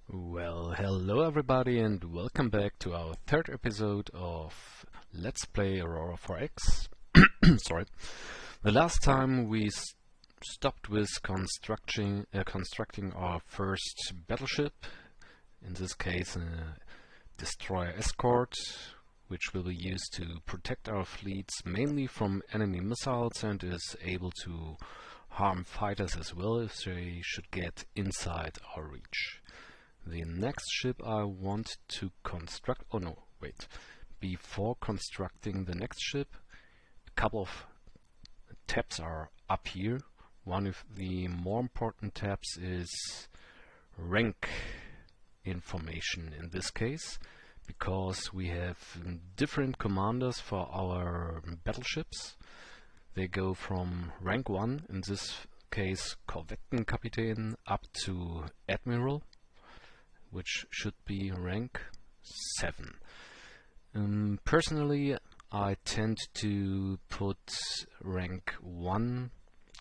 Well, hello everybody and welcome back to our third episode of Let's Play Aurora 4X. Sorry. The last time we stopped with constructing our first battleship, in this case a destroyer escort, which will be used to protect our fleets mainly from enemy missiles and is able to harm fighters as well if they should get inside our reach. The next ship I want to construct... Oh no, wait. Before constructing the next ship, a couple of tabs are up here. One of the more important tabs is rank information in this case, because we have different commanders for our battleships. They go from rank 1, in this case Korvettenkapitän, up to Admiral, which should be rank 7. Personally, I tend to put rank 1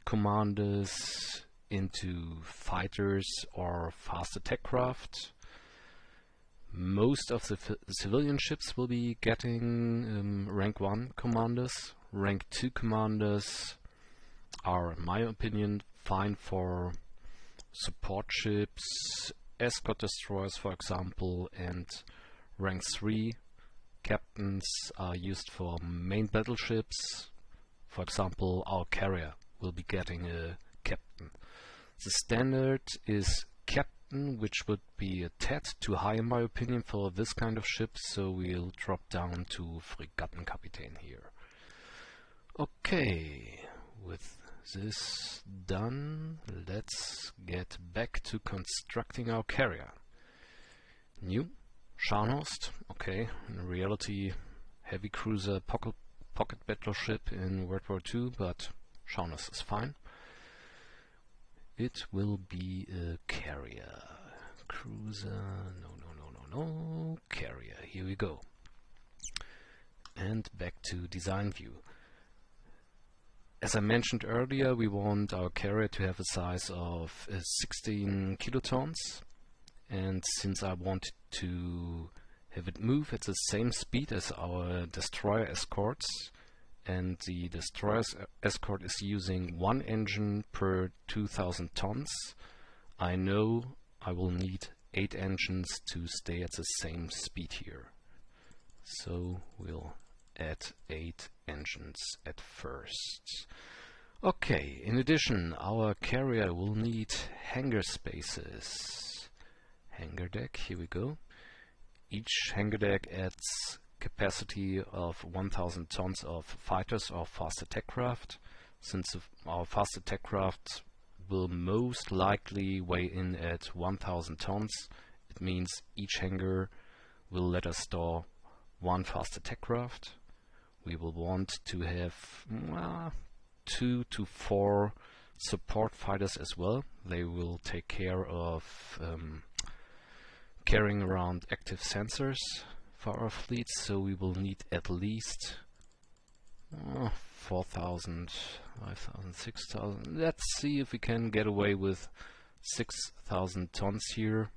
commanders into fighters or fast attack craft. Most of the civilian ships will be getting rank 1 commanders. Rank 2 commanders are, in my opinion, fine for support ships, escort destroyers for example, and rank 3 captains are used for main battleships. For example, our carrier will be getting a captain. The standard is captain, which would be a tad too high in my opinion for this kind of ship, so we'll drop down to Fregattenkapitän here. Okay, with this done, let's get back to constructing our carrier. New Scharnhorst, okay, in reality heavy cruiser pocket battleship in World War II, but Scharnhorst is fine. It will be a carrier. Cruiser, no, carrier, here we go. And back to design view. As I mentioned earlier, we want our carrier to have a size of 16 kilotons, and since I want to have it move at the same speed as our destroyer escorts, and the destroyer escort is using 1 engine per 2000 tons, I know I will need 8 engines to stay at the same speed here. So we'll add 8 engines at first. Okay, in addition, our carrier will need hangar spaces. Hangar deck, here we go. Each hangar deck adds capacity of 1000 tons of fighters or fast attack craft. Since our fast attack craft will most likely weigh in at 1000 tons, it means each hangar will let us store 1 fast attack craft. We will want to have 2 to 4 support fighters as well. They will take care of carrying around active sensors for our fleet, so we will need at least 4,000, 5,000, 6,000. Let's see if we can get away with 6,000 tons here.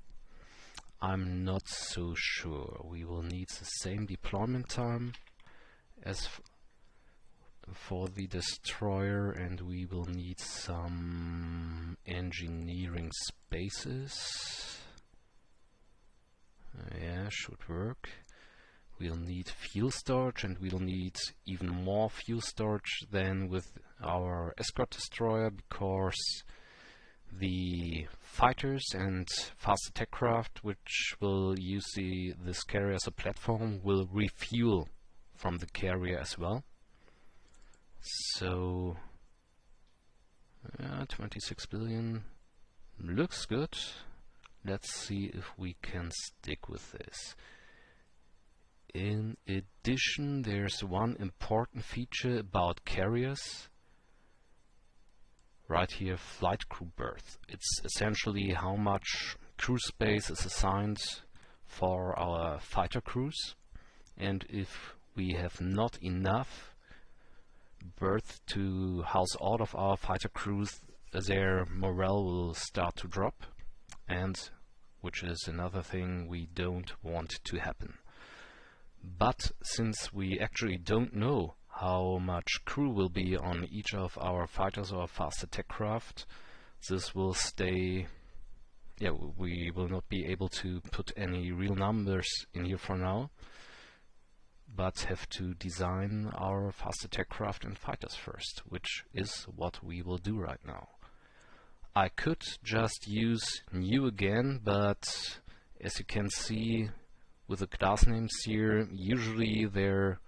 I'm not so sure. We will need the same deployment time as for the destroyer, and we will need some engineering spaces. Yeah, should work. We'll need fuel storage, and we'll need even more fuel storage than with our escort destroyer, because the fighters and fast attack craft, which will use this carrier as a platform, will refuel from the carrier as well. So 26 billion looks good. Let's see if we can stick with this. In addition, there's one important feature about carriers. Right here, flight crew berth. It's essentially how much crew space is assigned for our fighter crews, and if we have not enough berth to house all of our fighter crews, their morale will start to drop, and which is another thing we don't want to happen. But since we actually don't know how much crew will be on each of our fighters or fast attack craft, this will stay, we will not be able to put any real numbers in here for now, but have to design our fast attack craft and fighters first, which is what we will do right now. I could just use new again, but as you can see with the class names here, usually they're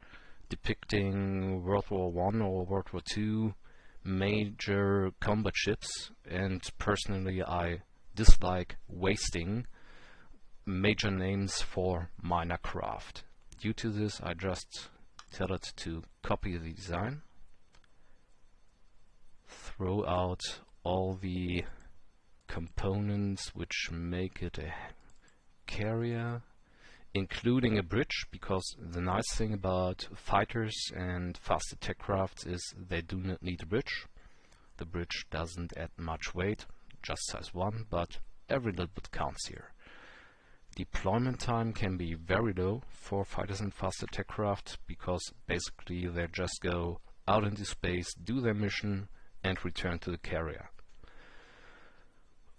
depicting World War I or World War II major combat ships, and personally I dislike wasting major names for minor craft. Due to this, I just tell it to copy the design, throw out all the components which make it a carrier, including a bridge, because the nice thing about fighters and fast attack crafts is they do not need a bridge. The bridge doesn't add much weight, just size 1, but every little bit counts here. Deployment time can be very low for fighters and fast attack craft, because basically they just go out into space, do their mission, and return to the carrier.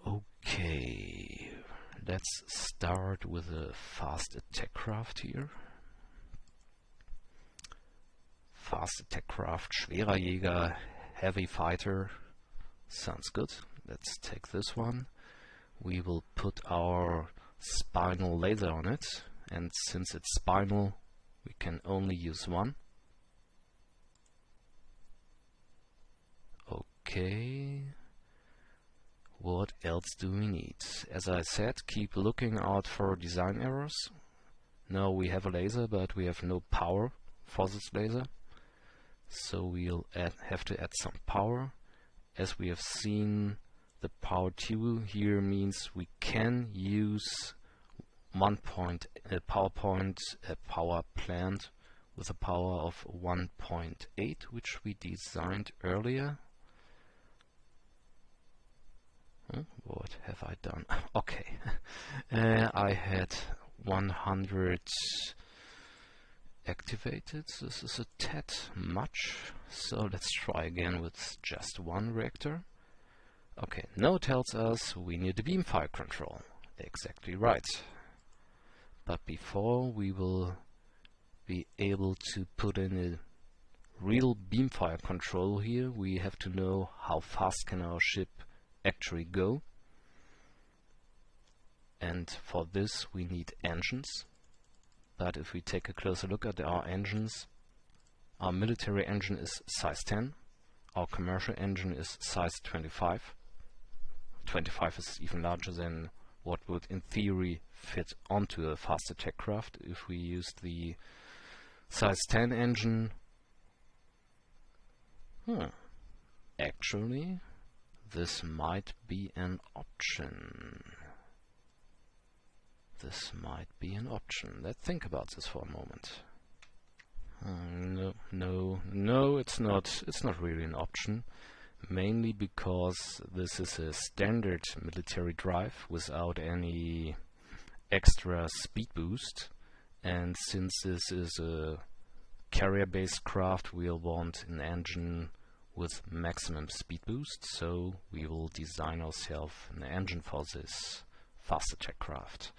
Okay, let's start with a fast attack craft here. Fast attack craft, schwerer Jäger, heavy fighter. Sounds good. Let's take this one. We will put our spinal laser on it, and since it's spinal, we can only use one. Okay. What else do we need? As I said, keep looking out for design errors. Now we have a laser, but we have no power for this laser. So we'll have to add some power. As we have seen, the power 2 here means we can use a power plant with a power of 1.8, which we designed earlier. What have I done? Okay, I had 100 activated. This is a tad much, so let's try again with just one reactor. Okay, now it tells us we need the beamfire control. Exactly right. But before we will be able to put in a real beamfire control here, we have to know how fast can our ship actually go. And for this we need engines. But if we take a closer look at our engines, our military engine is size 10, our commercial engine is size 25. 25 is even larger than what would in theory fit onto a fast attack craft if we used the size 10 engine. Actually, this might be an option. This might be an option. Let's think about this for a moment. No, it's not. It's not really an option. Mainly because this is a standard military drive without any extra speed boost, and since this is a carrier-based craft, we'll want an engine with maximum speed boost, so we will design ourselves an engine for this fast attack craft.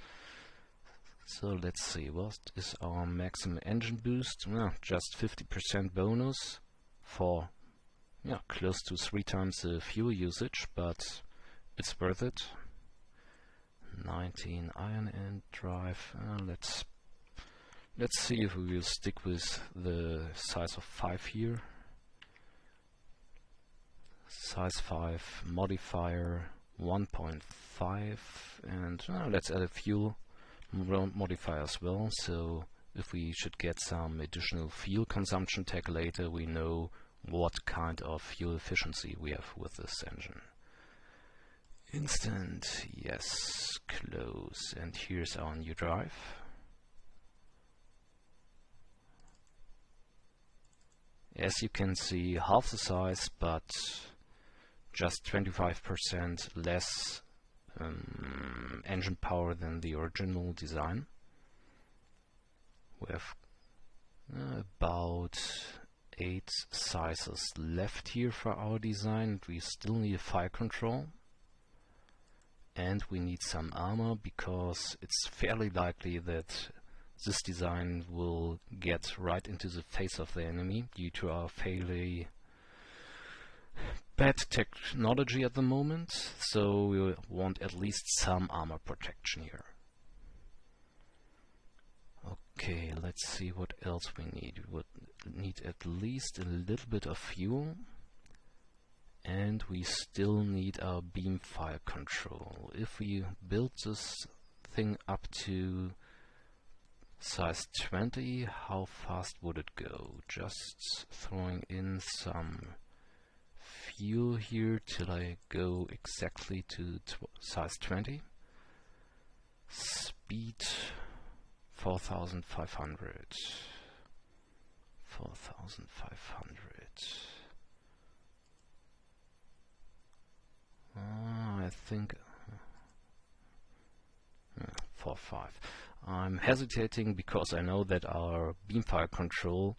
So let's see, what is our maximum engine boost? Well, just 50% bonus for close to 3 times the fuel usage, but it's worth it. 19 ion end drive. Let's see if we will stick with the size of 5 here. Size 5 modifier 1.5, and let's add a fuel modifier as well. So if we should get some additional fuel consumption tag later, we know what kind of fuel efficiency we have with this engine. Instant, yes, close, and here's our new drive. As you can see, half the size, but just 25% less engine power than the original design. We have about 8 sizes left here for our design. We still need a fire control, and we need some armor because it's fairly likely that this design will get right into the face of the enemy due to our fairly bad technology at the moment, so we want at least some armor protection here. Okay, let's see what else we need. We would need at least a little bit of fuel, and we still need our beam fire control. If we build this thing up to size 20, how fast would it go? Just throwing in some fuel here till I go exactly to size 20. Speed 4,500. 4,500. I think 4.5. I'm hesitating because I know that our beamfire control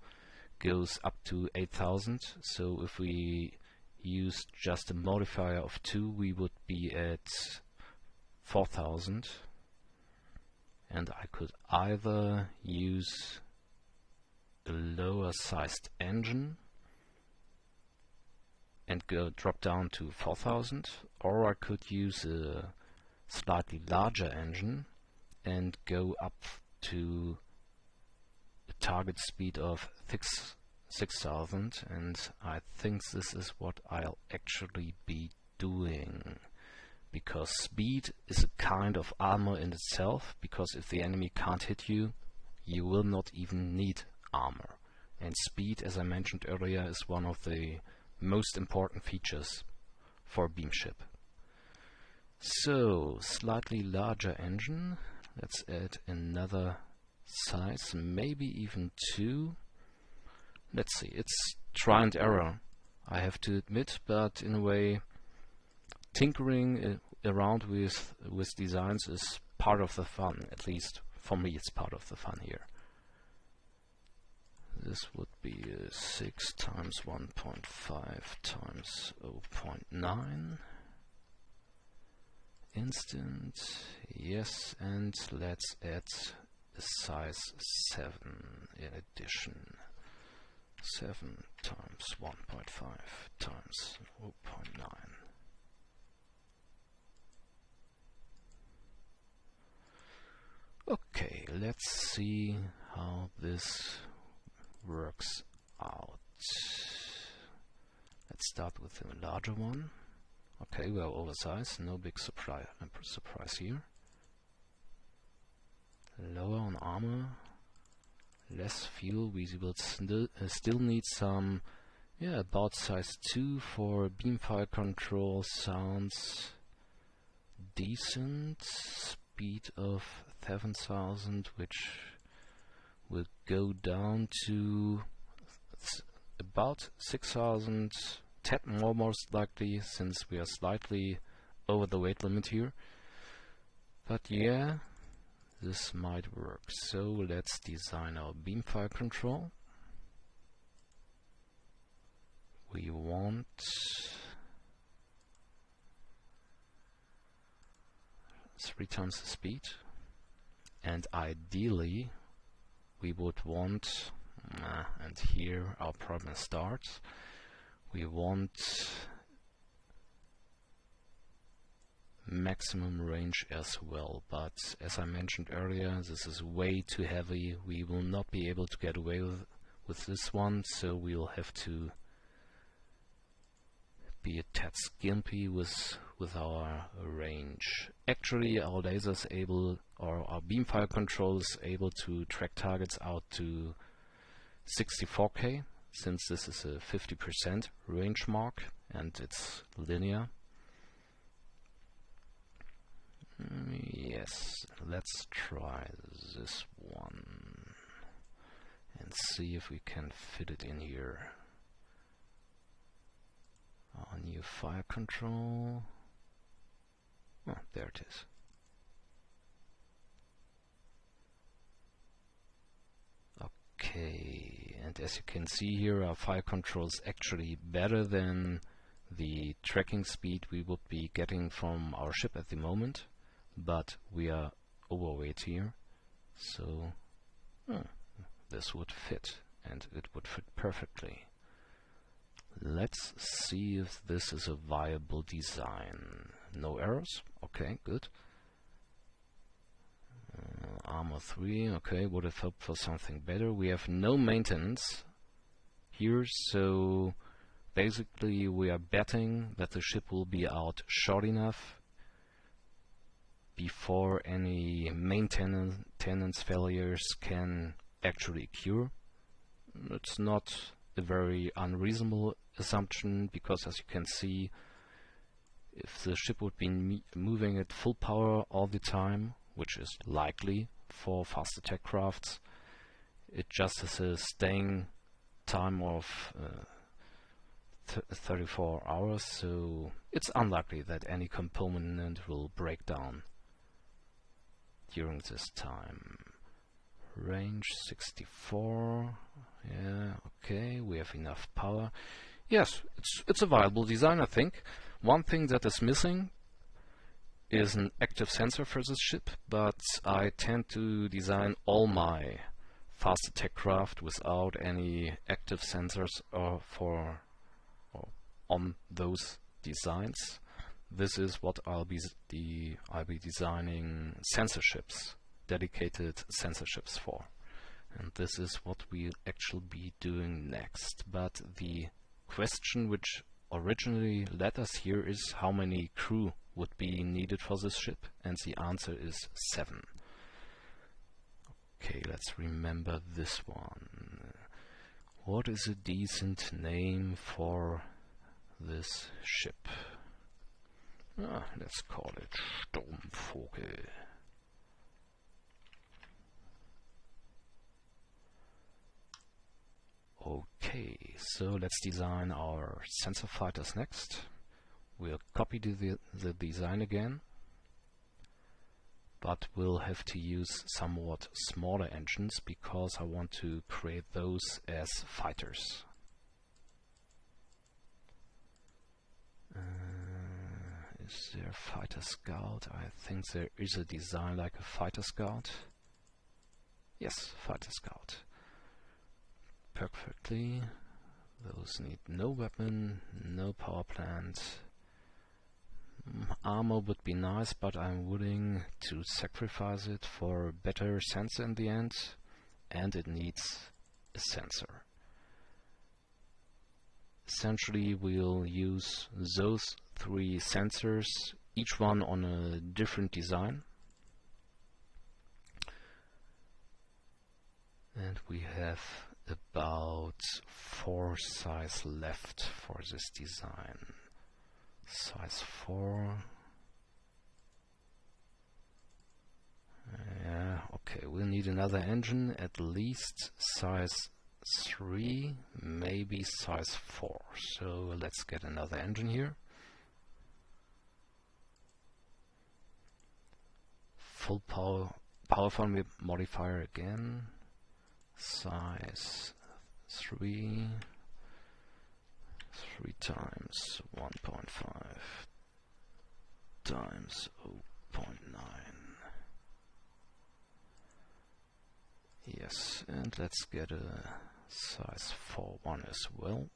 goes up to 8,000. So if we use just a modifier of 2, we would be at 4,000. And I could either use a lower sized engine and drop down to 4,000, or I could use a slightly larger engine and go up to a target speed of 6,000, and I think this is what I'll actually be doing, because speed is a kind of armor in itself, because if the enemy can't hit you, you will not even need armor. And speed, as I mentioned earlier, is one of the most important features for a beam ship. So, slightly larger engine. Let's add another size, maybe even 2. Let's see, it's try and error, I have to admit, but in a way, tinkering around with designs is part of the fun. At least for me, it's part of the fun here. This would be 6 times 1.5 times 0.9. Instant, yes, and let's add a size 7 in addition. 7 times 1.5 times 0.9. Okay, let's see how this works out. Let's start with a larger one. Okay, we are oversized, no big surprise here. Lower on armor, less fuel. We will still need some, about size 2 for beamfire control. Sounds decent. Speed of 7,000, which will go down to about 6,000. Tad more most likely, since we are slightly over the weight limit here. But yeah, this might work. So let's design our beamfire control. We want 3 times the speed, and ideally we would want, and here our problem starts, we want maximum range as well, but as I mentioned earlier, this is way too heavy. We will not be able to get away with this one, so we'll have to be a tad skimpy with our range. Actually, our laser is able, or our beamfire control is able to track targets out to 64K, since this is a 50% range mark and it's linear. Yes, let's try this one and see if we can fit it in here. Our new fire control. Oh, there it is. Okay, and as you can see here, our fire control is actually better than the tracking speed we would be getting from our ship at the moment, but we are overweight here, so this would fit, and it would fit perfectly. Let's see if this is a viable design. No errors? Okay, good. Armor 3, okay, would have hoped for something better. We have no maintenance here, so basically we are betting that the ship will be out short enough before any maintenance failures can actually occur. It's not a very unreasonable assumption, because as you can see, if the ship would be moving at full power all the time, which is likely for fast attack crafts, it just has a staying time of 34 hours, so it's unlikely that any component will break down during this time. Range 64, yeah, okay, we have enough power. Yes, it's a viable design, I think. One thing that is missing is an active sensor for this ship, but I tend to design all my fast attack craft without any active sensors on those designs. This is what I'll be designing sensor ships, dedicated sensor ships for, and this is what we'll actually be doing next. But the question which originally led us here is how many crew would be needed for this ship, and the answer is 7. Okay, let's remember this one. What is a decent name for this ship? Let's call it Sturmvogel. Okay, so let's design our sensor fighters next. We'll copy the design again, but we'll have to use somewhat smaller engines because I want to create those as fighters. Is there a fighter scout? I think there is a design like a fighter scout. Yes, fighter scout. Perfectly. Those need no weapon, no power plant. Armor would be nice, but I'm willing to sacrifice it for a better sensor in the end, and it needs a sensor. Essentially, we'll use those 3 sensors, each one on a different design. And we have about 4 size left for this design. Size 4. Yeah, okay, we'll need another engine, at least size 3, maybe size 4. So let's get another engine here. Full power modifier again. Size 3 times 1.5 times 0.9. Yes, and let's get a size 4 one as well.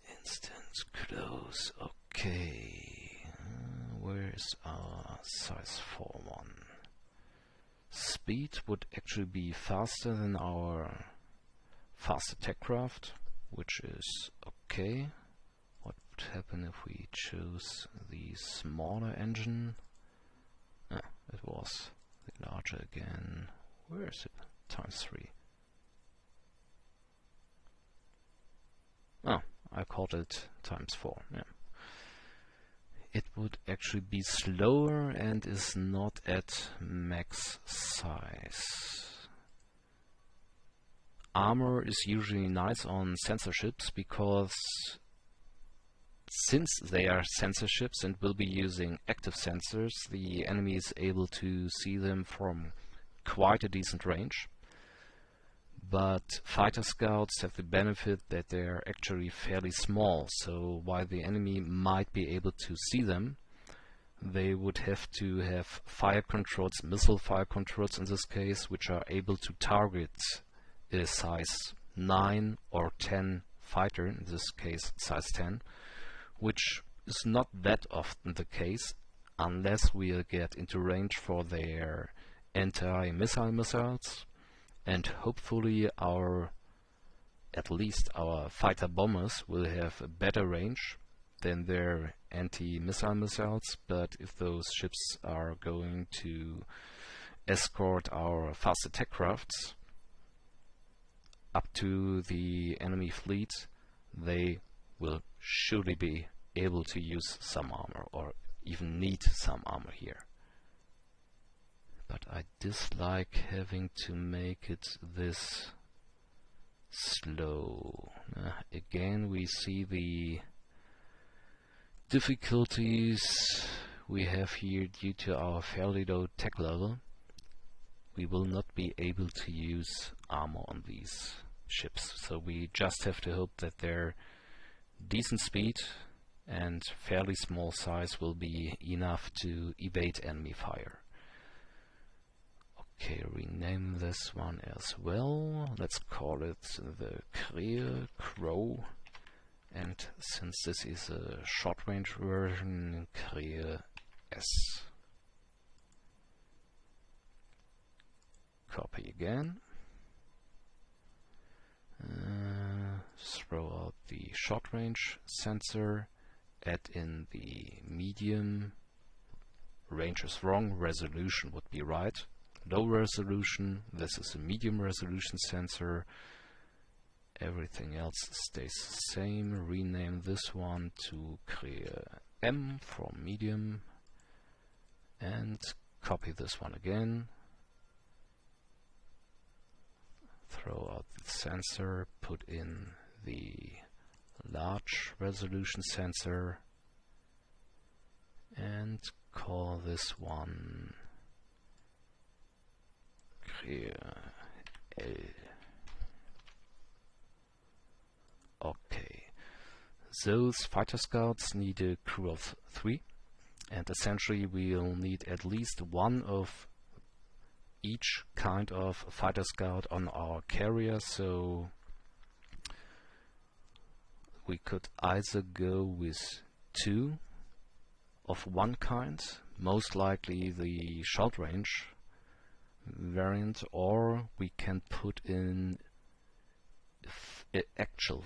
Instant close. Okay, where's our size 4 one? Speed would actually be faster than our fast attack craft, which is okay. What would happen if we chose the smaller engine? It was the larger again. Where is it? Times 3. Oh, I called it times 4. Yeah. It would actually be slower and is not at max size. armor is usually nice on censorships because since they are censorships and will be using active sensors, the enemy is able to see them from quite a decent range. But fighter scouts have the benefit that they're actually fairly small, so while the enemy might be able to see them, they would have to have fire controls, missile fire controls in this case, which are able to target a size 9 or 10 fighter, in this case size 10, which is not that often the case unless we get into range for their anti-missile missiles, and hopefully at least our fighter bombers will have a better range than their anti-missile missiles. But if those ships are going to escort our fast attack crafts up to the enemy fleet, they will surely be able to use some armor, or even need some armor here. But I dislike having to make it this slow. Again, we see the difficulties we have here due to our fairly low tech level. We will not be able to use armor on these ships, so we just have to hope that their decent speed and fairly small size will be enough to evade enemy fire. Okay, rename this one as well. Let's call it the Crow. And since this is a short-range version, S. Copy again. Throw out the short-range sensor. Add in the medium. Range is wrong. Resolution would be right. Low resolution. This is a medium resolution sensor. Everything else stays the same. Rename this one to M for medium, and copy this one again. Throw out the sensor, put in the large resolution sensor, and call this one L. Okay, those fighter scouts need a crew of 3, and essentially we'll need at least one of each kind of fighter scout on our carrier, so we could either go with 2 of one kind, most likely the short range variant, or we can put in an actual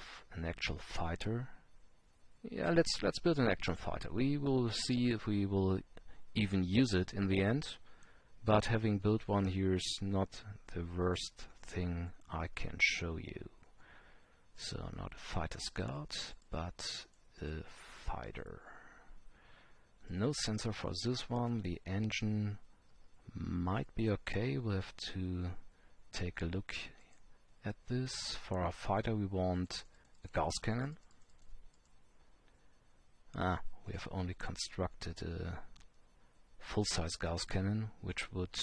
fighter. Yeah, let's build an actual fighter. We will see if we will even use it in the end, but having built one here is not the worst thing I can show you. So not a fighter scout, but a fighter. No sensor for this one. The engine might be okay. We'll have to take a look at this. For our fighter we want a Gauss cannon. We have only constructed a full-size Gauss cannon, which would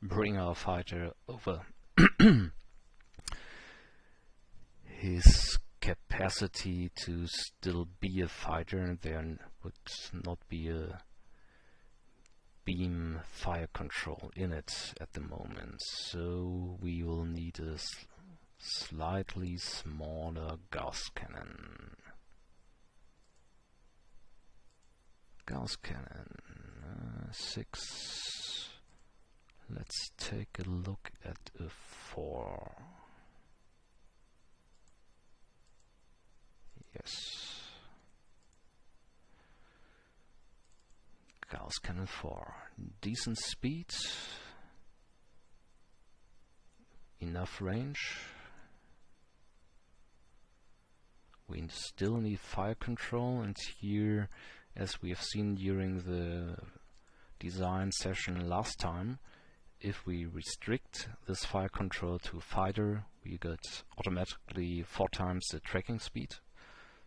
bring our fighter over his capacity to still be a fighter, and there would not be a beam fire control in it at the moment, so we will need a slightly smaller Gauss cannon. Gauss cannon 6. Let's take a look at a 4. Yes. Gauss cannon 4. Decent speed. Enough range. We still need fire control, and here, as we have seen during the design session last time, if we restrict this fire control to fighter, we get automatically 4 times the tracking speed.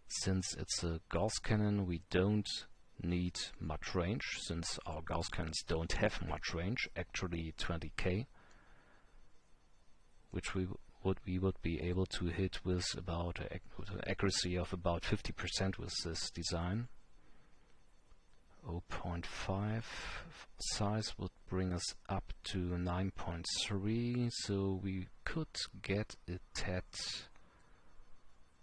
Since it's a Gauss cannon, we don't need much range, since our Gauss cannons don't have much range, actually 20k, which we would be able to hit with about with an accuracy of about 50% with this design. 0.5 size would bring us up to 9.3, so we could get a tad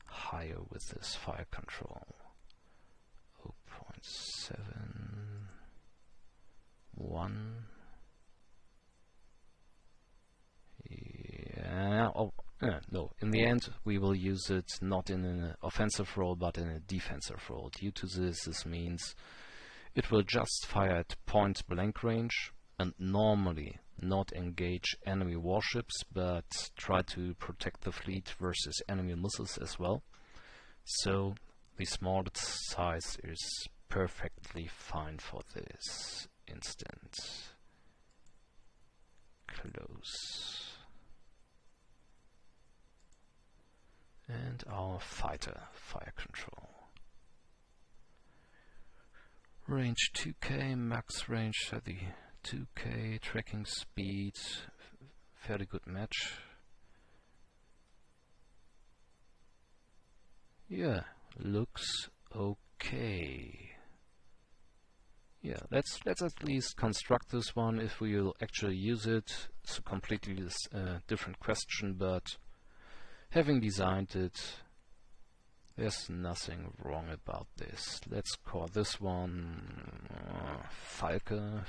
higher with this fire control. 0.7, 1. Yeah, no, in the end we will use it not in an offensive role but in a defensive role. Due to this means it will just fire at point blank range and normally not engage enemy warships, but try to protect the fleet versus enemy missiles as well. So the small size is perfectly fine for this instance. Close. And our fighter fire control. Range 2k, max range 32k, tracking speed, fairly good match. Yeah, looks okay. Yeah, let's at least construct this one. If we will actually use it, it's a completely different question, but having designed it, there's nothing wrong about this. Let's call this one Falcon.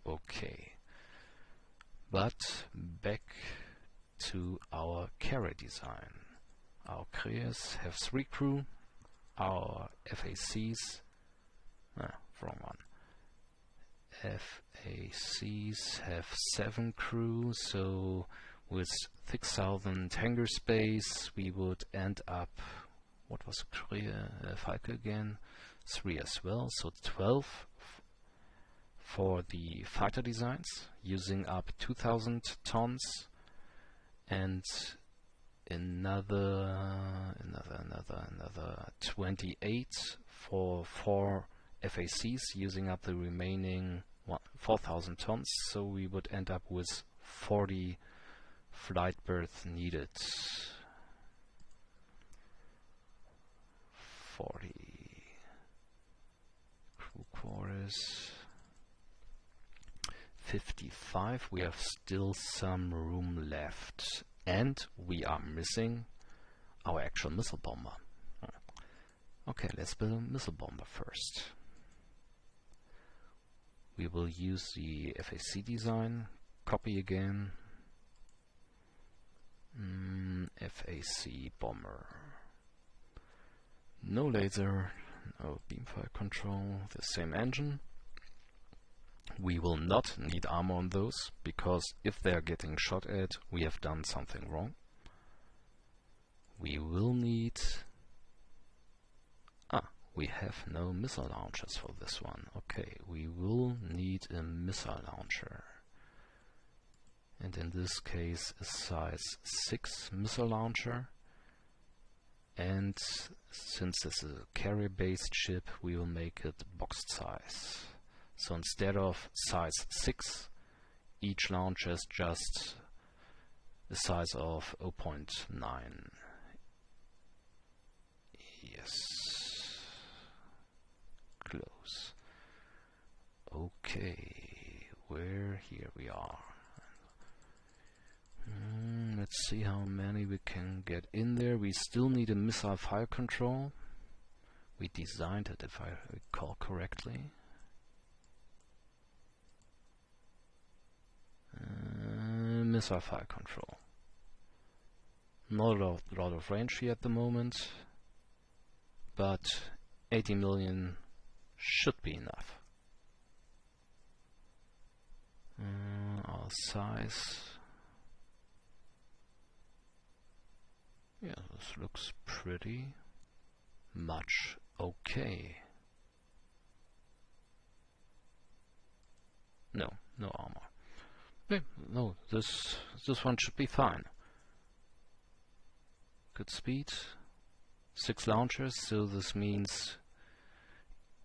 Okay. But back to our carrier design. Our carriers have 3 crew. Our FACs, wrong one. FACs have 7 crew, so with 6,000 hangar space we would end up, what was Falke again? 3 as well, so 12 for the fighter designs, using up 2,000 tons, and another 28 for 4 FACs, using up the remaining 4,000 tons, so we would end up with 40 flight berths needed. 40 crew quarters. 55, we have still some room left, and we are missing our actual missile bomber. Okay, let's build a missile bomber first. We will use the FAC design, copy again, FAC bomber. No laser, no beamfire control, the same engine. We will not need armor on those, because if they are getting shot at, we have done something wrong. We will need... we have no missile launchers for this one. Okay, we will need a missile launcher. And in this case, a size 6 missile launcher. And since this is a carrier-based ship, we will make it boxed size. So instead of size 6, each launcher is just the size of 0.9. Yes. Close. Okay, here we are. Let's see how many we can get in there. We still need a missile fire control. We designed it, if I recall correctly. Missile fire control. Not a lot of range here at the moment, but 80 million should be enough. Our size. Yeah, this looks pretty much okay. No, no armor. No, this one should be fine. Good speed. 6 launchers, so this means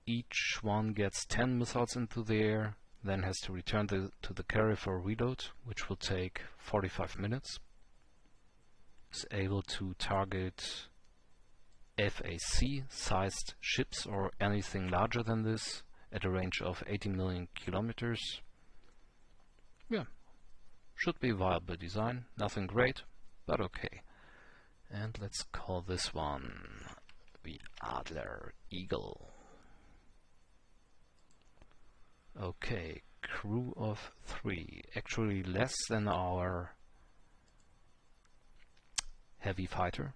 each one gets 10 missiles into the air, then has to return to the carrier for a reload, which will take 45 minutes. Is able to target FAC-sized ships or anything larger than this at a range of 80 million kilometers. Yeah, should be a viable design. Nothing great, but okay. And let's call this one the Adler Eagle. Okay, crew of 3. Actually less than our heavy fighter,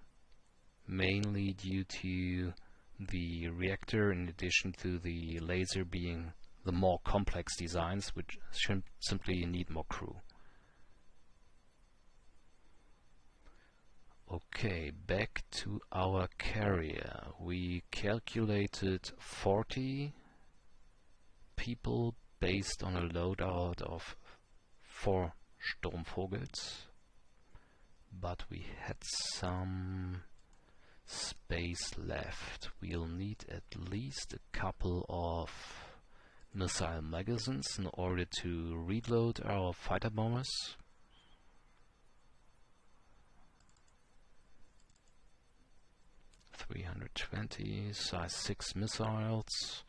mainly due to the reactor in addition to the laser being the more complex designs, which simply need more crew. Okay, back to our carrier. We calculated 40 people based on a loadout of 4 Sturmvogels, but we had some space left. We'll need at least a couple of missile magazines in order to reload our fighter bombers. (320) size 6 missiles.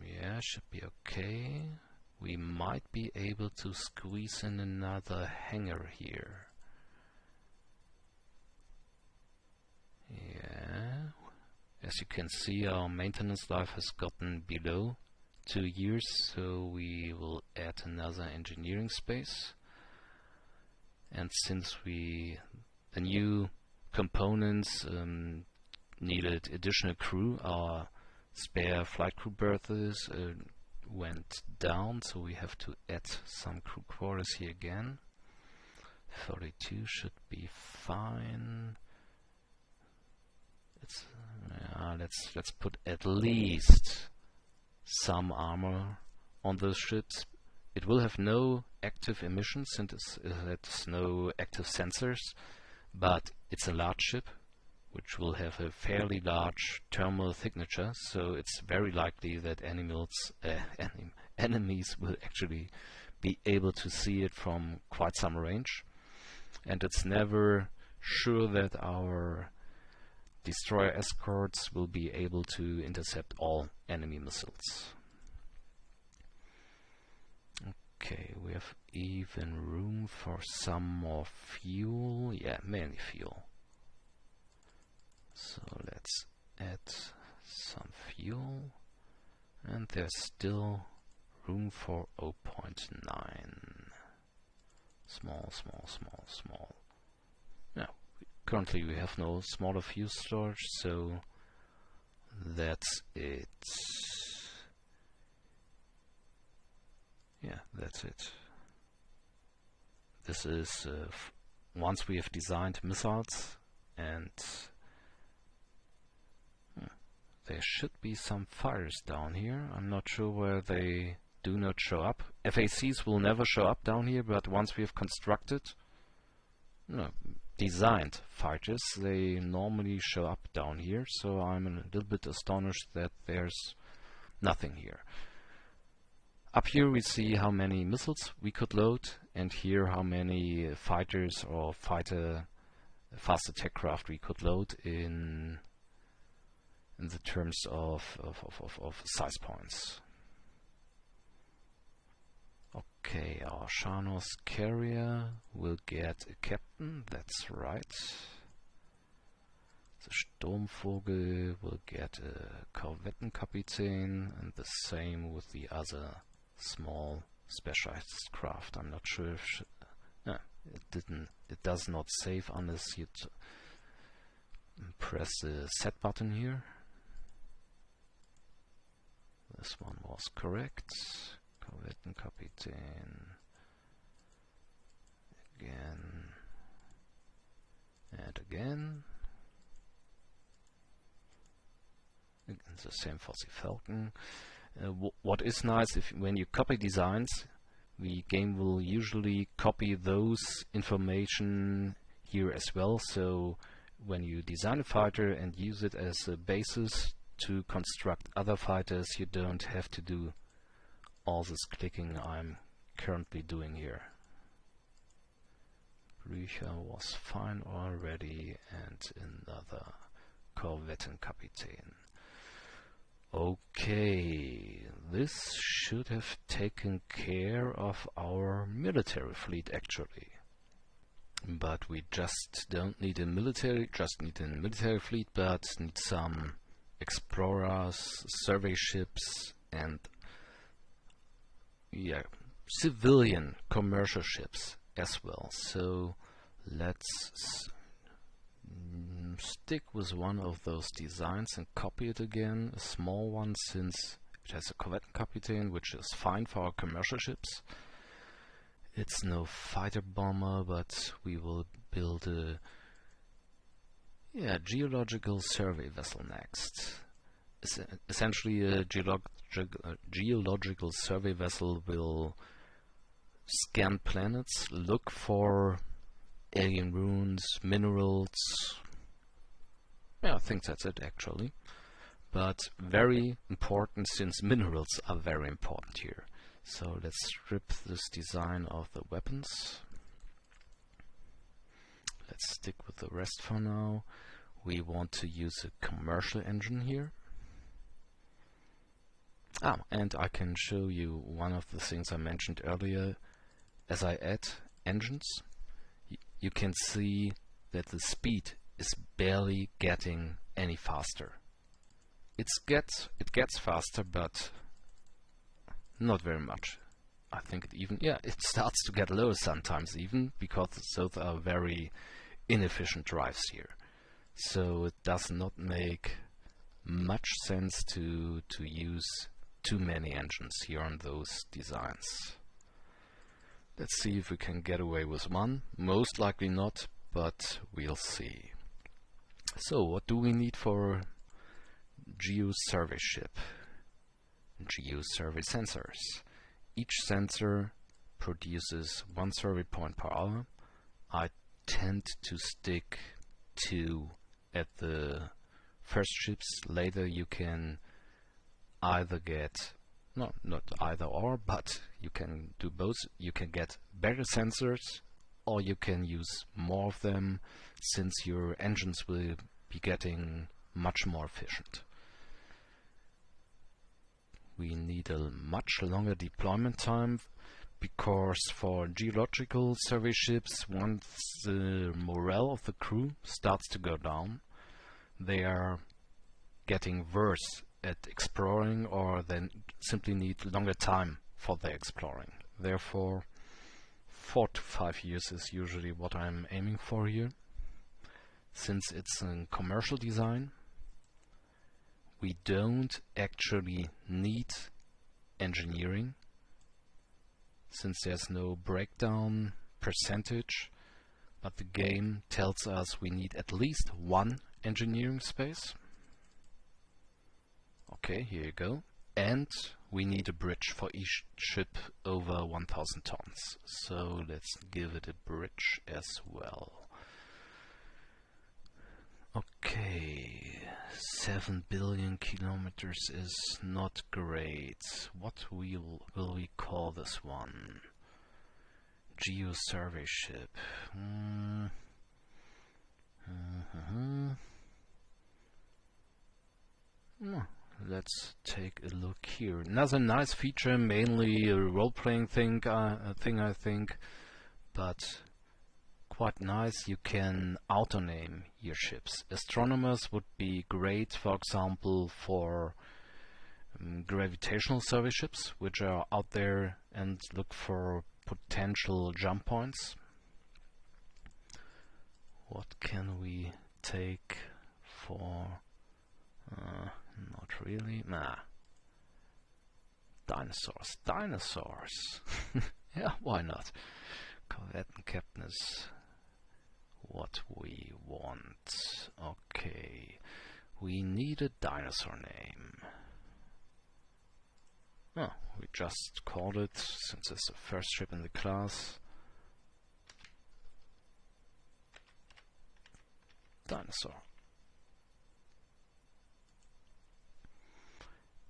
Yeah, should be okay. We might be able to squeeze in another hangar here. Yeah, as you can see, our maintenance life has gotten below 2 years, so we will add another engineering space. And since the new components needed additional crew, our spare flight crew berths went down, so we have to add some crew quarters here again. 42 should be fine. Let's put at least some armor on those ships. It will have no active emissions since it has no active sensors, but it's a large ship which will have a fairly large thermal signature, so it's very likely that enemies will actually be able to see it from quite some range, and it's never sure that our destroyer escorts will be able to intercept all enemy missiles. Okay, we have even room for some more fuel. Yeah, mainly fuel. So let's add some fuel, and there's still room for 0.9. Small. Now, currently we have no smaller fuel storage, so that's it. Yeah, that's it. This is once we have designed missiles, and there should be some fires down here. I'm not sure where they do not show up. FACs will never show up down here, but once we have designed fighters, they normally show up down here, so I'm a little bit astonished that there's nothing here. Up here we see how many missiles we could load, and here how many fighters or fighter fast attack craft we could load in the terms of size points. Okay, our Shanos carrier will get a captain, that's right. The Sturmvogel will get a Korvettenkapitän, and the same with the other small specialized craft. I'm not sure if it does not save unless you press the set button here. This one was correct. Korvettenkapitän again and again. Again, the same for the Falcon. What is nice, if when you copy designs, the game will usually copy those information here as well. So when you design a fighter and use it as a basis to construct other fighters, you don't have to do all this clicking I'm currently doing here. Blücher was fine already, and another Korvettenkapitän. Okay, this should have taken care of our military fleet actually. But we just don't need a military fleet, but need some explorers, survey ships, and yeah, civilian commercial ships as well. So let's stick with one of those designs and copy it again, a small one, since it has a Korvettenkapitän, which is fine for our commercial ships. It's no fighter bomber, but we will build a geological survey vessel next. Essentially, a geological survey vessel will scan planets, look for alien ruins, minerals. Yeah, I think that's it actually. But very important, since minerals are very important here. So let's strip this design of the weapons. Let's stick with the rest for now. We want to use a commercial engine here. And I can show you one of the things I mentioned earlier. As I add engines, you can see that the speed is barely getting any faster. It gets faster, but not very much. I think it starts to get lower sometimes even, because those are very inefficient drives here. So it does not make much sense to use too many engines here on those designs. Let's see if we can get away with one. Most likely not, but we'll see. So what do we need for geo-survey ship? Geo-survey sensors. Each sensor produces 1 survey point per hour. I tend to stick 2 at the first ships. Later you can either get, not either or, but you can do both. You can get better sensors, or you can use more of them, since your engines will be getting much more efficient. We need a much longer deployment time, because for geological survey ships, once the morale of the crew starts to go down, they are getting worse at exploring, or then simply need longer time for their exploring. Therefore, 4 to 5 years is usually what I'm aiming for here. Since it's a commercial design, we don't actually need engineering, since there's no breakdown percentage, but the game tells us we need at least 1 engineering space. Okay, here you go. And we need a bridge for each ship over 1000 tons. So let's give it a bridge as well. Okay, 7 billion kilometers is not great. What will we call this one? Geo-survey ship. Let's take a look here. Another nice feature, mainly a role-playing thing, I think, but quite nice. You can auto-name your ships. Astronomers would be great, for example, for gravitational survey ships, which are out there and look for potential jump points. What can we take for... not really. Nah. Dinosaurs. Yeah, why not? Korvettenkapitän is what we want. Okay. We need a dinosaur name. Oh, we just called it, since it's the first ship in the class. Dinosaur.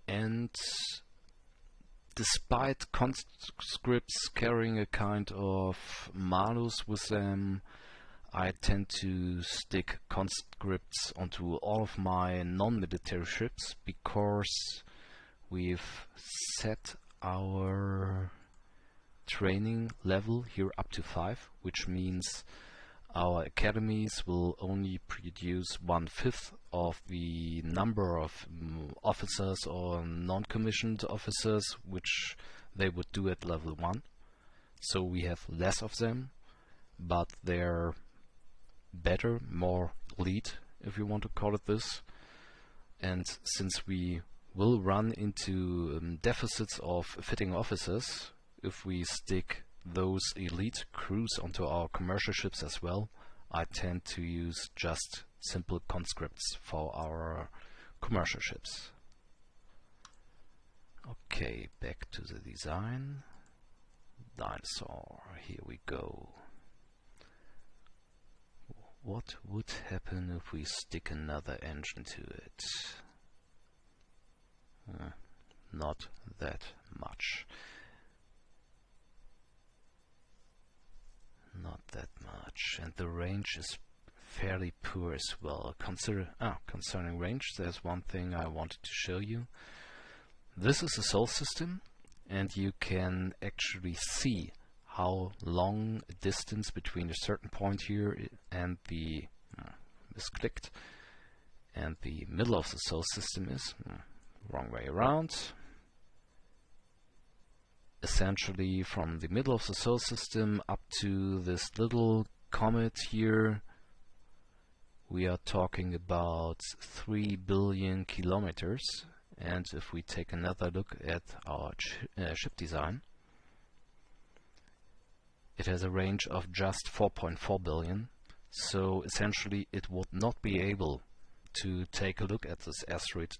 And despite conscripts carrying a kind of malus with them, I tend to stick conscripts onto all of my non-military ships because we've set our training level here up to 5, which means our academies will only produce 1/5 of the number of officers or non-commissioned officers which they would do at level 1. So we have less of them, but they're better, more elite, if you want to call it this. And since we will run into deficits of fitting officers, if we stick those elite crews onto our commercial ships as well, I tend to use just simple conscripts for our commercial ships. Okay, back to the design. Dinosaur, here we go. What would happen if we stick another engine to it? Not that much. Not that much. And the range is fairly poor as well. Concerning range, there's one thing I wanted to show you. This is a Sol system, and you can actually see how long a distance between a certain point here and the misclicked and the middle of the Sol system is. Wrong way around. Essentially from the middle of the Sol system up to this little comet here, we are talking about 3 billion kilometers. And if we take another look at our ship design, it has a range of just 4.4 billion. So essentially it would not be able to take a look at this asteroid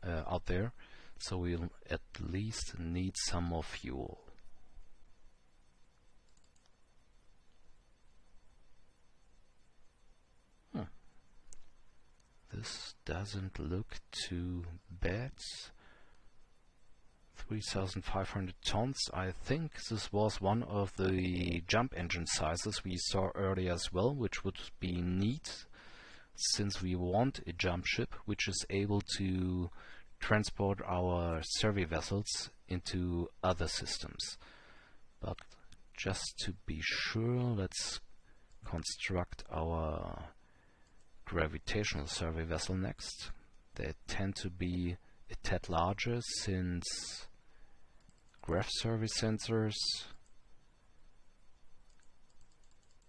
out there. So we'll at least need some more fuel. This doesn't look too bad. 3,500 tons. I think this was one of the jump engine sizes we saw earlier as well, which would be neat, since we want a jump ship which is able to transport our survey vessels into other systems. But just to be sure, let's construct our gravitational survey vessel next. They tend to be a tad larger, since grav survey sensors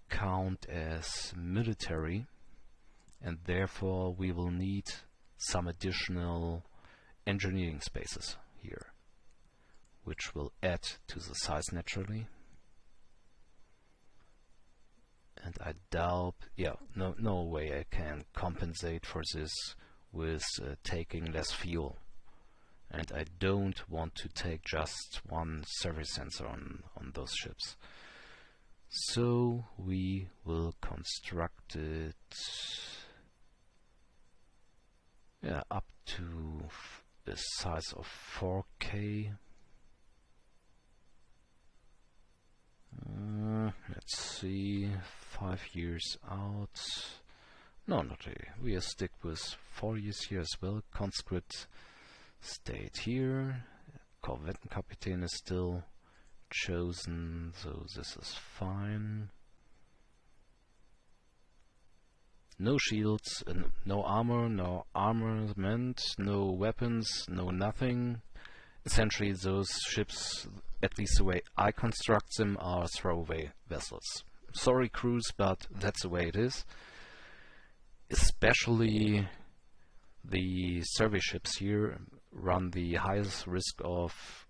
count as military, and therefore we will need some additional engineering spaces here, which will add to the size naturally. And I doubt, no way I can compensate for this with taking less fuel. And I don't want to take just one survey sensor on those ships. So we will construct it up to a size of 4K. Let's see, 5 years out. No, not really. We'll stick with 4 years here as well. Conscript stayed here. Korvettenkapitän is still chosen, so this is fine. No shields, no armor, no armament, no weapons, no nothing. Essentially those ships, at least the way I construct them, are throwaway vessels. Sorry crews, but that's the way it is. Especially the survey ships here run the highest risk of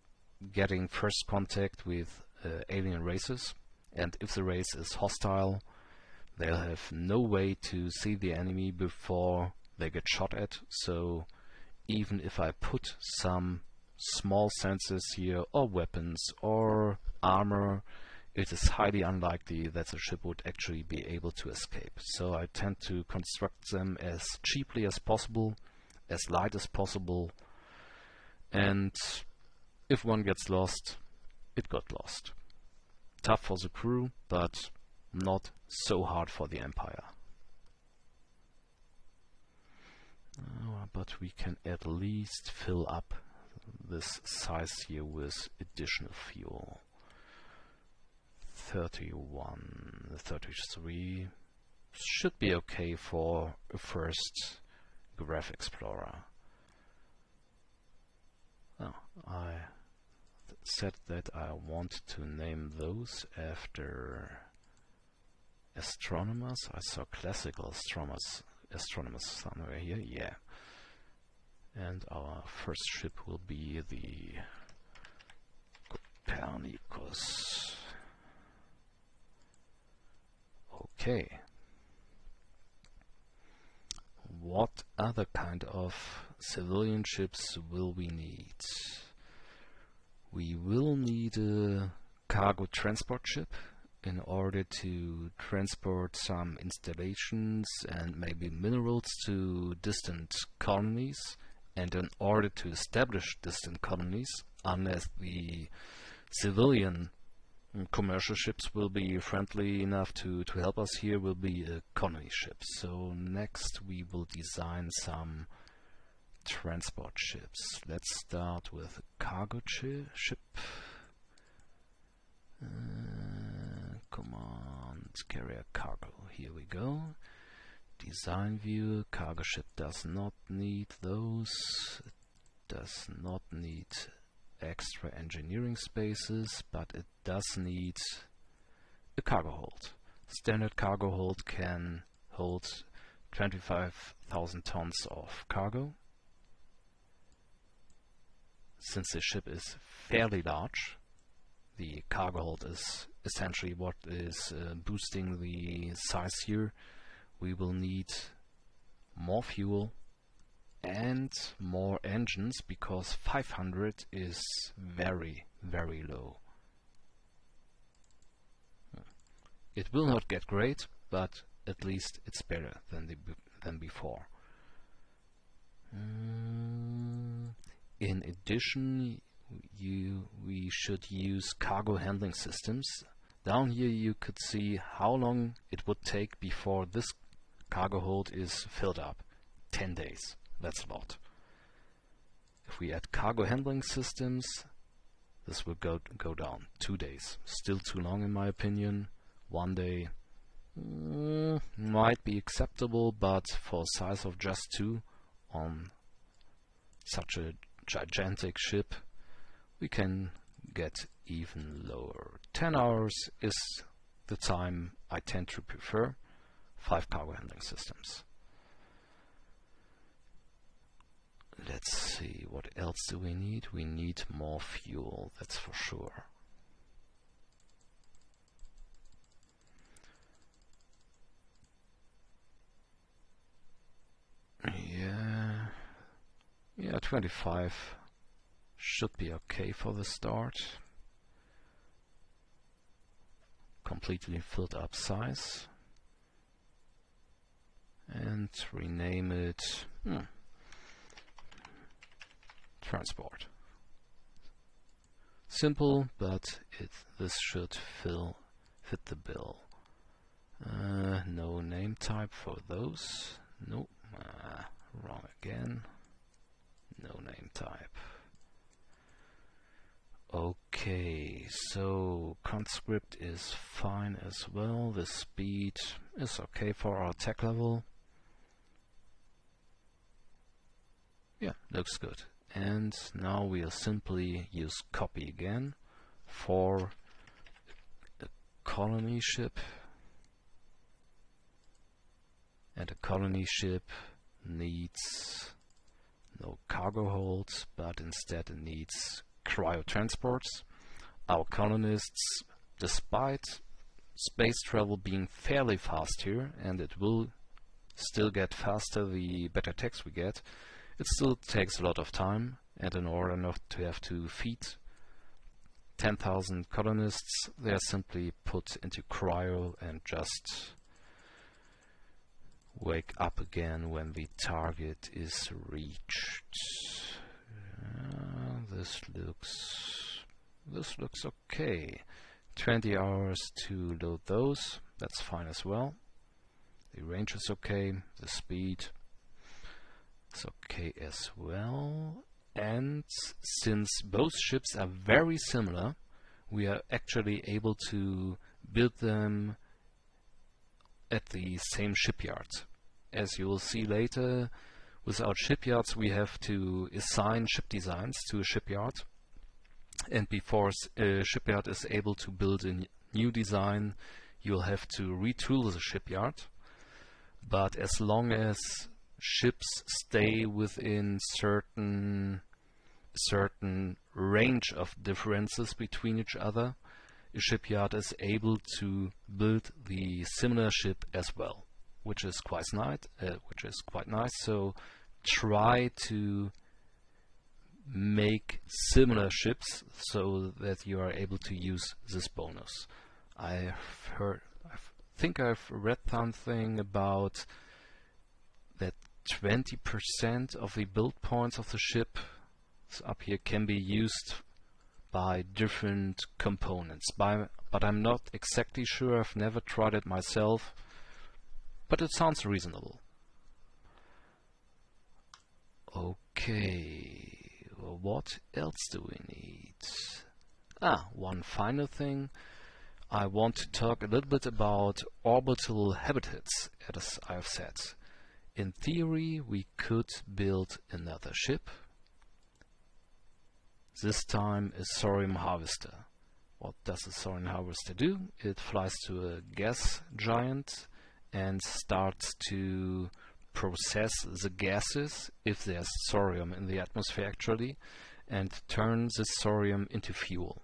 getting first contact with alien races, and if the race is hostile, they'll have no way to see the enemy before they get shot at. So even if I put some small sensors here, or weapons, or armor, it is highly unlikely that the ship would actually be able to escape. So I tend to construct them as cheaply as possible, as light as possible, and if one gets lost, it got lost. Tough for the crew, but not so hard for the Empire. But we can at least fill up this size here with additional fuel. 31, 33 should be okay for a first Graph Explorer. Oh, I said that I want to name those after astronomers. I saw classical astronomers somewhere here, yeah. And our first ship will be the Copernicus. Okay. What other kind of civilian ships will we need? We will need a cargo transport ship in order to transport some installations and maybe minerals to distant colonies, and in order to establish distant colonies, unless the civilian commercial ships will be friendly enough to help us here, will be a colony ship. So next we will design some transport ships. Let's start with a cargo ship. Command carrier cargo. Here we go. Design view. Cargo ship does not need those. It does not need extra engineering spaces, but it does need a cargo hold. Standard cargo hold can hold 25,000 tons of cargo. Since the ship is fairly large, the cargo hold is essentially what is boosting the size here. We will need more fuel and more engines, because 500 is very, very low. It will not get great, but at least it's better than before. In addition, we should use cargo handling systems. Down here you could see how long it would take before this cargo hold is filled up. 10 days. That's a lot. If we add cargo handling systems, this will go down. 2 days. Still too long in my opinion. 1 day might be acceptable, but for a size of just 2 on such a gigantic ship, we can get even lower. 10 hours is the time I tend to prefer. 5 cargo handling systems. Let's see, what else do we need? We need more fuel, that's for sure. Yeah, 25 should be okay for the start. Completely filled up size. And rename it transport. Simple, but this should fit the bill. No name type for those. Nope. Wrong again. No name type. Okay, so conscript is fine as well. The speed is okay for our tech level. Yeah, looks good. And now we'll simply use copy again for a colony ship. And a colony ship needs no cargo holds, but instead it needs cryo transports. Our colonists, despite space travel being fairly fast here, and it will still get faster the better techs we get, it still takes a lot of time, and in order not to have to feed 10,000 colonists, they are simply put into cryo and just wake up again when the target is reached. This looks okay. 20 hours to load those, that's fine as well. The range is okay, the speed is okay as well. And since both ships are very similar, we are actually able to build them at the same shipyard. As you will see later, without shipyards we have to assign ship designs to a shipyard, and before a shipyard is able to build a new design, you'll have to retool the shipyard. But as long as ships stay within certain range of differences between each other, a shipyard is able to build the similar ship as well, which is quite nice. So try to make similar ships so that you are able to use this bonus. I think I've read something about that 20% of the build points of the ship up here can be used by different components. But I'm not exactly sure, I've never tried it myself, but it sounds reasonable. Okay, well, what else do we need? One final thing. I want to talk a little bit about orbital habitats, as I've said. In theory, we could build another ship. This time a thorium harvester. What does a thorium harvester do? It flies to a gas giant and starts to process the gases, if there's thorium in the atmosphere actually, and turn this thorium into fuel.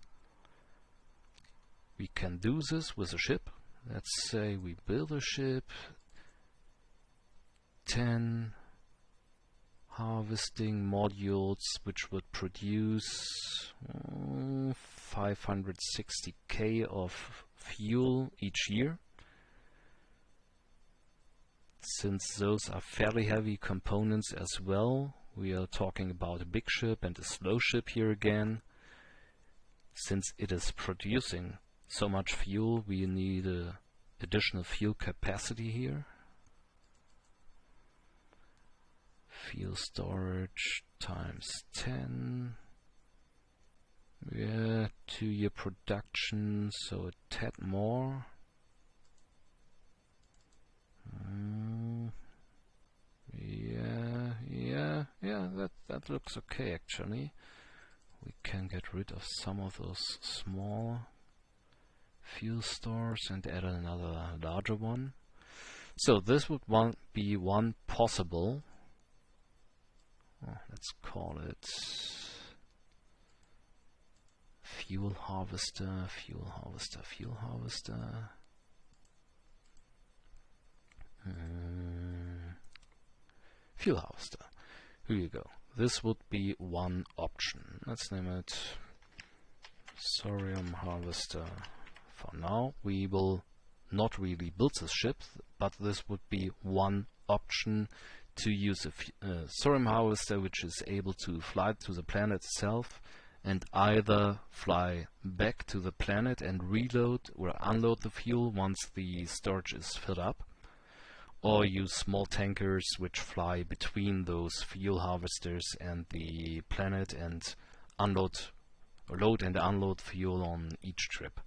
We can do this with a ship. Let's say we build a ship, 10 harvesting modules which would produce 560k of fuel each year. Since those are fairly heavy components as well, we are talking about a big ship and a slow ship here again. Since it is producing so much fuel, we need additional fuel capacity here. Fuel storage times 10. Yeah, 2-year production, so a tad more. Yeah, that looks okay actually. We can get rid of some of those small fuel stores and add another larger one. So this would be one possible, let's call it fuel harvester. Fuel harvester. Here you go. This would be one option. Let's name it thorium harvester. For now, we will not really build this ship, but this would be one option to use a thorium harvester which is able to fly to the planet itself and either fly back to the planet and reload or unload the fuel once the storage is filled up, or use small tankers which fly between those fuel harvesters and the planet and load and unload fuel on each trip.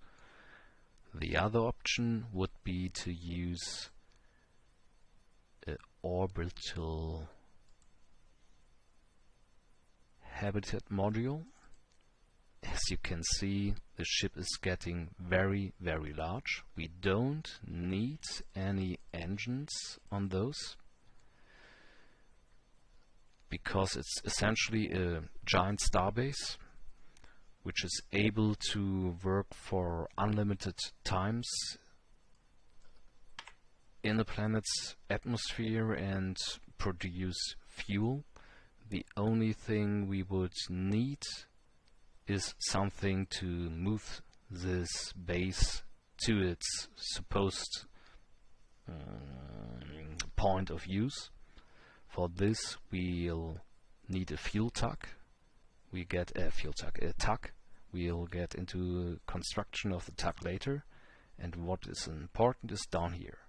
The other option would be to use an orbital habitat module. As you can see, the ship is getting very, very large. We don't need any engines on those because it's essentially a giant starbase which is able to work for unlimited times in the planet's atmosphere and produce fuel. the only thing we would need is something to move this base to its supposed point of use. For this we'll need a fuel tug. We get a tug. We'll get into construction of the tug later, and what is important is down here.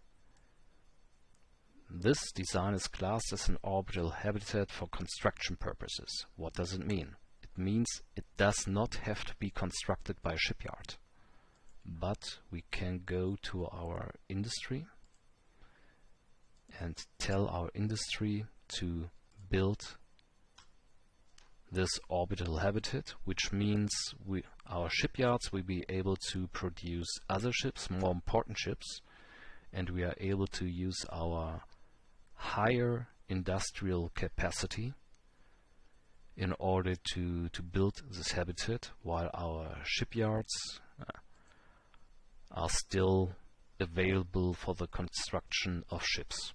This design is classed as an orbital habitat for construction purposes. What does it mean? It means it does not have to be constructed by a shipyard, but we can go to our industry and tell our industry to build this orbital habitat, which means our shipyards will be able to produce other ships, more important ships, and we are able to use our higher industrial capacity in order to build this habitat, while our shipyards are still available for the construction of ships.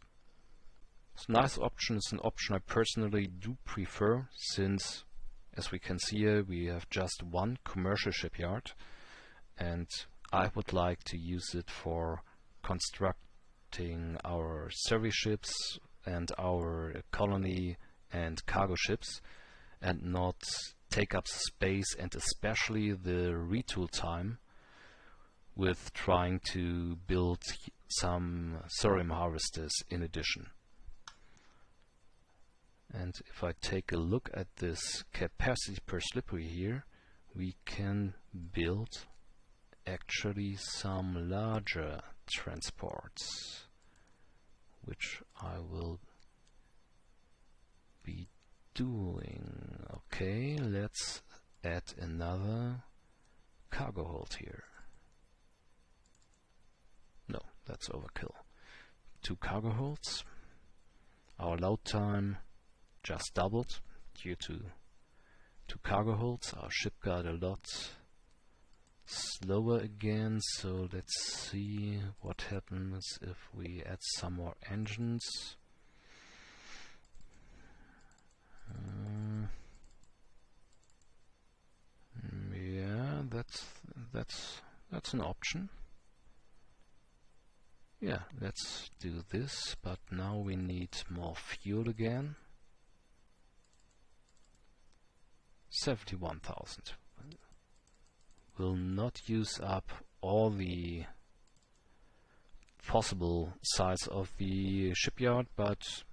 It's a nice option. It's an option I personally do prefer, since, as we can see here, we have just one commercial shipyard, and I would like to use it for constructing our service ships and our colony and cargo ships, and not take up space and especially the retool time with trying to build some thorium harvesters in addition. And if I take a look at this capacity per slippery here, we can build actually some larger transports, which I will be doing. Okay, let's add another cargo hold here. No, that's overkill. 2 cargo holds. Our load time just doubled due to 2 cargo holds. Our ship got a lot slower again, so let's see what happens if we add some more engines. Yeah, that's an option. Yeah, let's do this, but now we need more fuel again. 71,000. Will not use up all the possible size of the shipyard, but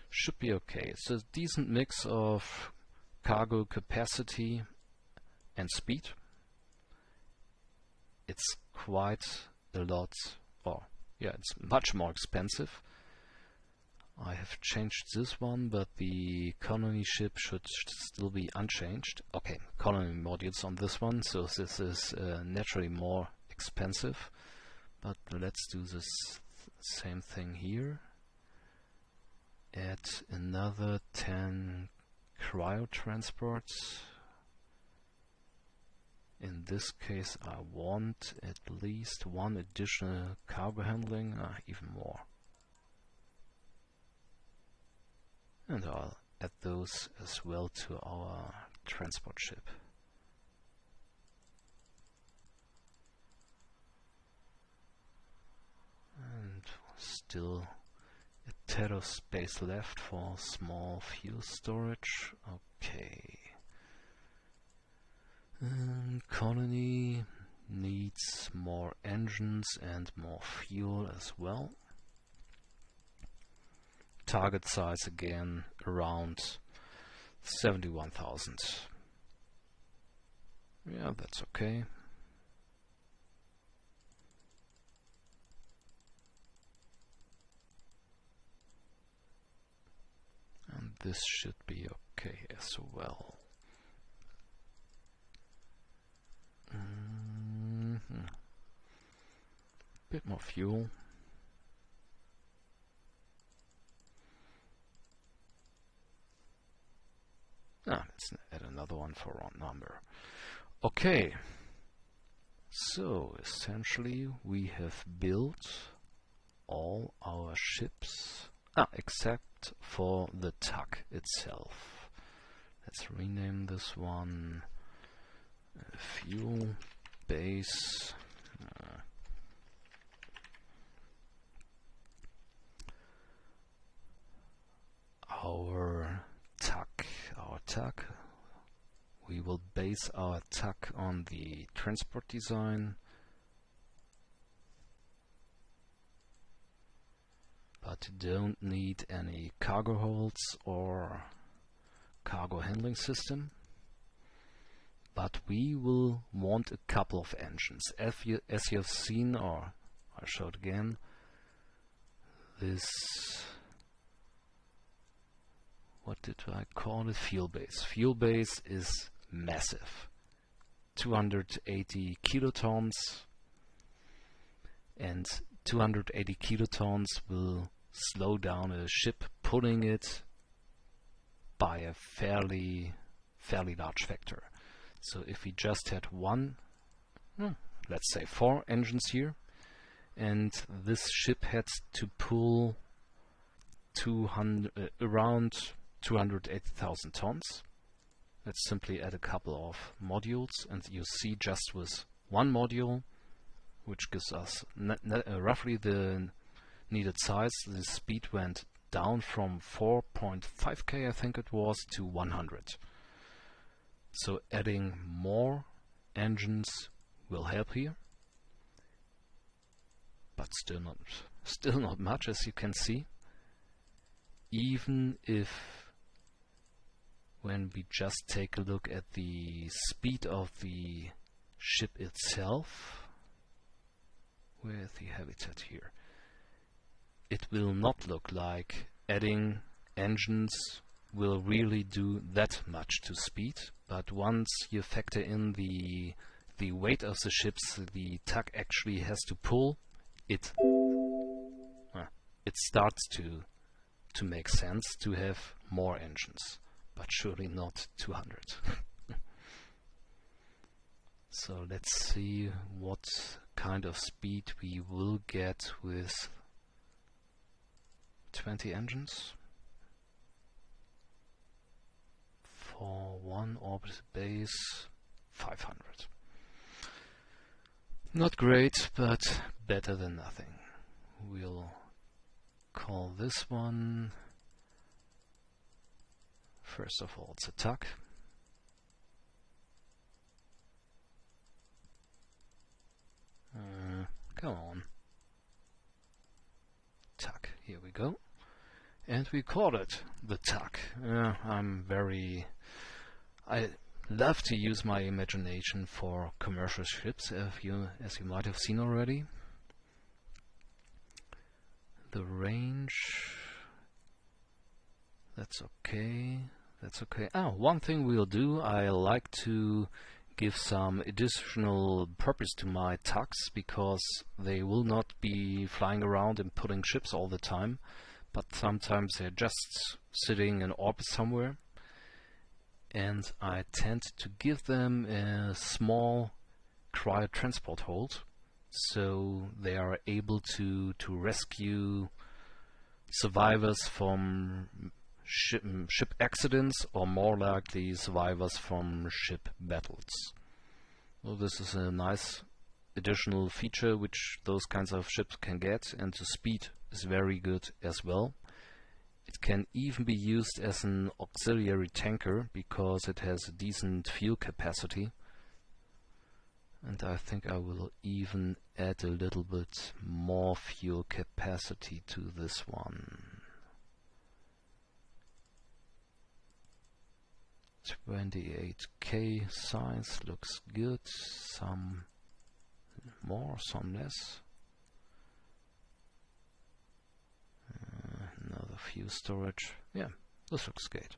should be okay. It's a decent mix of cargo capacity and speed. It's quite a lot, or yeah, it's much more expensive. I have changed this one, but the colony ship should still be unchanged. Okay, colony modules on this one, so this is naturally more expensive. But let's do this same thing here. Add another 10 cryo transports. In this case, I want at least 1 additional cargo handling, even more. And I'll add those as well to our transport ship. And still a tad of space left for small fuel storage. Okay. Colony needs more engines and more fuel as well. Target size again around 71,000. Yeah, that's okay. And this should be okay as well. Bit more fuel. Let's add another one for round number. Okay, so essentially we have built all our ships, except for the tug itself. Let's rename this one fuel base. Our TAC. We will base our TAC on the transport design, but don't need any cargo holds or cargo handling system. But we will want a couple of engines. As you have seen, or I showed again, this, what did I call it? Fuel base. Fuel base is massive. 280 kilotons, and 280 kilotons will slow down a ship, pulling it by a fairly large factor. So if we just had one, let's say 4 engines here, and this ship had to pull around 280,000 tons. Let's simply add a couple of modules, and you see just with one module, which gives us roughly the needed size, the speed went down from 4.5k, I think it was, to 100. So adding more engines will help here, but still not much, as you can see. Even if, when we just take a look at the speed of the ship itself, with the habitat here, it will not look like adding engines will really do that much to speed. But once you factor in the weight of the ships the tug actually has to pull, it starts to make sense to have more engines, but surely not 200. So let's see what kind of speed we will get with 20 engines. For one orbit base, 500. Not great, but better than nothing. We'll call this one, first of all, it's a tug. Come on. Tug, here we go. And we called it the tug. I love to use my imagination for commercial ships, as you might have seen already. The range, that's okay. One thing we'll do, I like to give some additional purpose to my tugs, because they will not be flying around and pulling ships all the time, but sometimes they're just sitting in orbit somewhere, and I tend to give them a small cryo-transport hold, so they are able to rescue survivors from ship accidents, or more likely survivors from ship battles. Well, this is a nice additional feature which those kinds of ships can get, and the speed is very good as well. It can even be used as an auxiliary tanker because it has a decent fuel capacity. And I think I will even add a little bit more fuel capacity to this one. 28k size looks good. Some more, some less. Another fuel storage. Yeah, this looks great.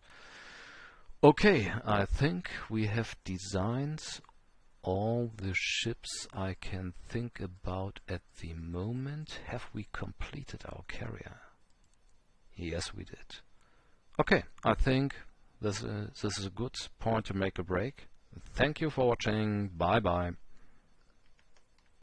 Okay, I think we have designed all the ships I can think about at the moment. Have we completed our carrier? Yes, we did. Okay, I think this is a good point to make a break. Thank you for watching. Bye bye.